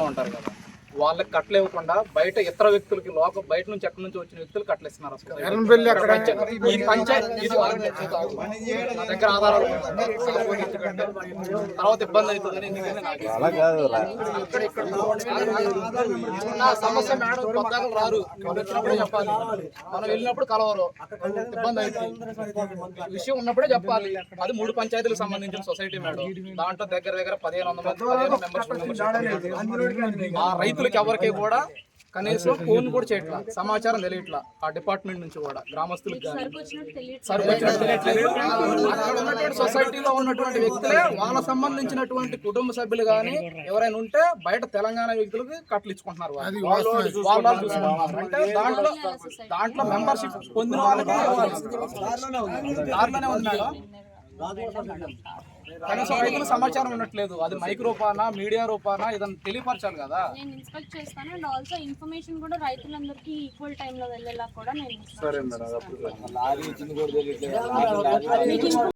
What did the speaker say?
ఉంటారు కదా, వాళ్ళకి కట్టలు ఇవ్వకుండా బయట ఇతర వ్యక్తులకి బయట నుంచి ఎక్కడి నుంచి వచ్చిన వ్యక్తులు కట్టలు ఇస్తున్నారు. ఈ పంచాయతీ నా దగ్గర ఆధారాలు తర్వాత ఇబ్బంది అవుతుందని సమస్య మేడం కొత్తగా రారు, వచ్చినప్పుడే చెప్పాలి. మనం వెళ్ళినప్పుడు కలవరు, ఇబ్బంది అవుతుంది. విషయం ఉన్నప్పుడే చెప్పాలి. అది 3 పంచాయతీలకు సంబంధించిన సొసైటీ మేడం. దాంట్లో దగ్గర 1500 మెంబర్స్. ఆ రైతులకి ఎవరికి కూడా కనీసం ఫోన్ కూడా చేయట్లా, సమాచారం తెలియట్లా. ఆ డిపార్ట్మెంట్ నుంచి కూడా గ్రామస్తులకు సొసైటీలో ఉన్నటువంటి వ్యక్తులే వాళ్ళ సంబంధించినటువంటి కుటుంబ సభ్యులు కానీ ఎవరైనా ఉంటే బయట తెలంగాణ వ్యక్తులకు కట్టలు ఇచ్చుకుంటున్నారు. వాళ్ళు చూసుకుంటున్నారు. అంటే దాంట్లో మెంబర్షిప్ పొందిన వాళ్ళకి దారిలోనే ఉంది మేడం. కనీసం రైతుల సమాచారం ఉండట్లేదు. అది మైక్ రూపాన మీడియా రూపాన ఇదని తెలియపరచాలి కదా. నేను ఇన్స్పెక్ట్ చేస్తాను అండ్ ఆల్సో ఇన్ఫర్మేషన్ కూడా రైతులందరికీ ఈక్వల్ టైంలో వెళ్ళేలా కూడా నేను